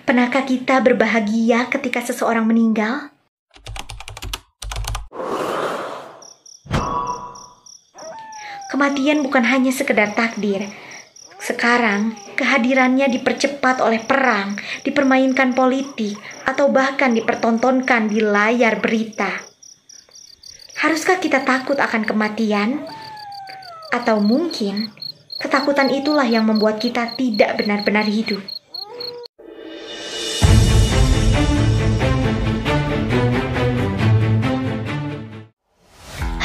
Pernahkah kita berbahagia ketika seseorang meninggal? Kematian bukan hanya sekedar takdir. Sekarang, kehadirannya dipercepat oleh perang, dipermainkan politik, atau bahkan dipertontonkan di layar berita. Haruskah kita takut akan kematian? Atau mungkin, ketakutan itulah yang membuat kita tidak benar-benar hidup.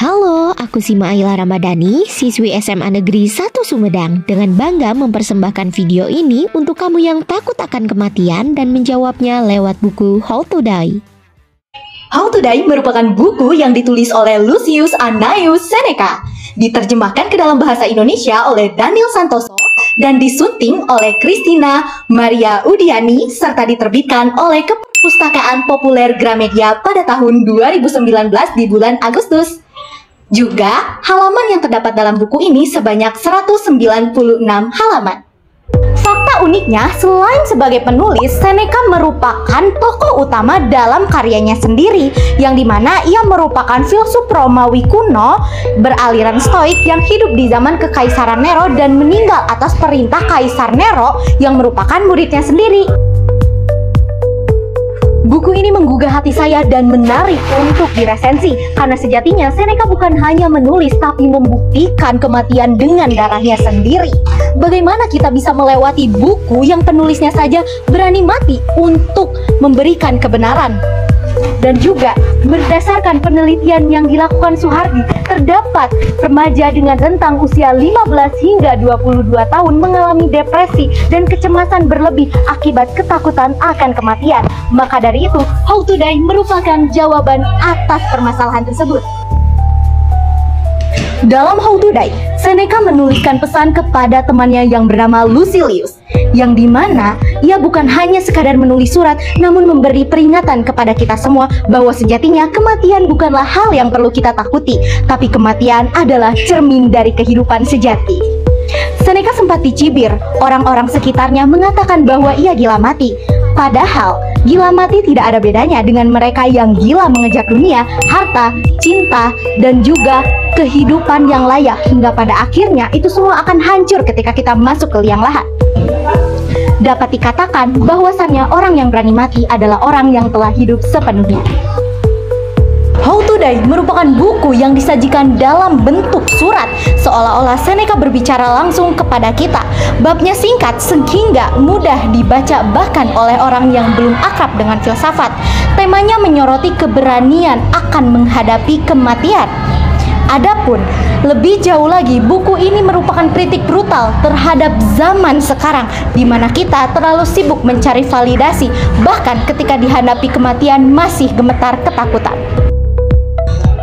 Halo, aku Sima Aila Ramadhani, siswi SMA Negeri 1 Sumedang. Dengan bangga mempersembahkan video ini untuk kamu yang takut akan kematian dan menjawabnya lewat buku How to Die. How to Die merupakan buku yang ditulis oleh Lucius Annaeus Seneca, diterjemahkan ke dalam bahasa Indonesia oleh Daniel Santoso, dan disunting oleh Christina Maria Udiani, serta diterbitkan oleh Perpustakaan Populer Gramedia pada tahun 2019 di bulan Agustus. Juga, halaman yang terdapat dalam buku ini sebanyak 196 halaman. Fakta uniknya, selain sebagai penulis, Seneca merupakan tokoh utama dalam karyanya sendiri, yang dimana ia merupakan filsuf Romawi kuno beraliran Stoik yang hidup di zaman Kekaisaran Nero dan meninggal atas perintah Kaisar Nero yang merupakan muridnya sendiri. Buku ini menggugah hati saya dan menarik untuk diresensi, karena sejatinya Seneca bukan hanya menulis tapi membuktikan kematian dengan darahnya sendiri. Bagaimana kita bisa melewati buku yang penulisnya saja berani mati untuk memberikan kebenaran? Dan juga berdasarkan penelitian yang dilakukan Suhardi, terdapat remaja dengan rentang usia 15 hingga 22 tahun mengalami depresi dan kecemasan berlebih akibat ketakutan akan kematian. Maka dari itu, How to Die merupakan jawaban atas permasalahan tersebut. Dalam How to Die, Seneca menuliskan pesan kepada temannya yang bernama Lucilius, yang dimana ia bukan hanya sekadar menulis surat, namun memberi peringatan kepada kita semua bahwa sejatinya kematian bukanlah hal yang perlu kita takuti, tapi kematian adalah cermin dari kehidupan sejati. Seneca sempat dicibir, orang-orang sekitarnya mengatakan bahwa ia gila mati. Padahal, gila mati tidak ada bedanya dengan mereka yang gila mengejar dunia, harta, cinta, dan juga kehidupan yang layak, hingga pada akhirnya itu semua akan hancur ketika kita masuk ke liang lahat. Dapat dikatakan bahwasannya orang yang berani mati adalah orang yang telah hidup sepenuhnya. How to Die merupakan buku yang disajikan dalam bentuk surat, seolah-olah Seneca berbicara langsung kepada kita. Babnya singkat sehingga mudah dibaca bahkan oleh orang yang belum akrab dengan filsafat. Temanya menyoroti keberanian akan menghadapi kematian. Adapun lebih jauh lagi, buku ini merupakan kritik brutal terhadap zaman sekarang, di mana kita terlalu sibuk mencari validasi, bahkan ketika dihadapi kematian masih gemetar ketakutan.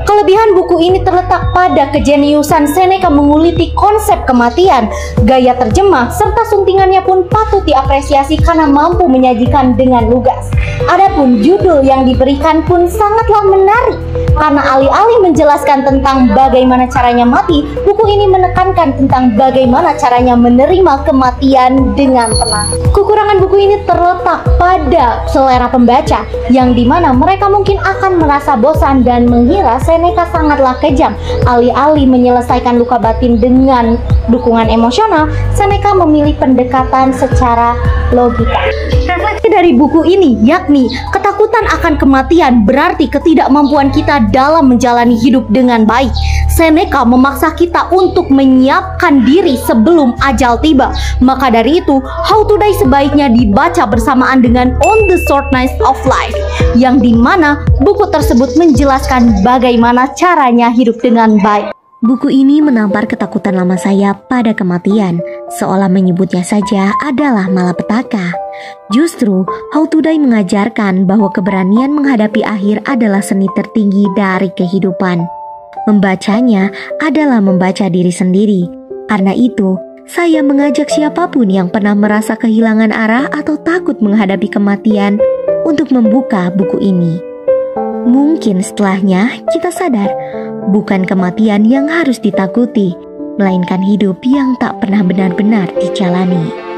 Kelebihan buku ini terletak pada kejeniusan Seneca menguliti konsep kematian. Gaya terjemah serta suntingannya pun patut diapresiasi karena mampu menyajikan dengan lugas. Adapun judul yang diberikan pun sangatlah menarik, karena alih-alih menjelaskan tentang bagaimana caranya mati, buku ini menekankan tentang bagaimana caranya menerima kematian dengan tenang. Kekurangan buku ini terletak pada selera pembaca, yang dimana mereka mungkin akan merasa bosan dan mengira Seneca sangatlah kejam. Alih-alih menyelesaikan luka batin dengan dukungan emosional, Seneca memilih pendekatan secara logika. Refleksi dari buku ini yakni ketakutan akan kematian berarti ketidakmampuan kita dalam menjalani hidup dengan baik. Seneca memaksa kita untuk menyiapkan diri sebelum ajal tiba. Maka dari itu, How to Die sebaiknya dibaca bersamaan dengan On the Shortness of Life, yang dimana buku tersebut menjelaskan bagaimana caranya hidup dengan baik. Buku ini menampar ketakutan lama saya pada kematian, seolah menyebutnya saja adalah malapetaka. Justru, How to Die mengajarkan bahwa keberanian menghadapi akhir adalah seni tertinggi dari kehidupan. Membacanya adalah membaca diri sendiri. Karena itu, saya mengajak siapapun yang pernah merasa kehilangan arah atau takut menghadapi kematian untuk membuka buku ini. Mungkin setelahnya kita sadar, bukan kematian yang harus ditakuti, melainkan hidup yang tak pernah benar-benar dijalani.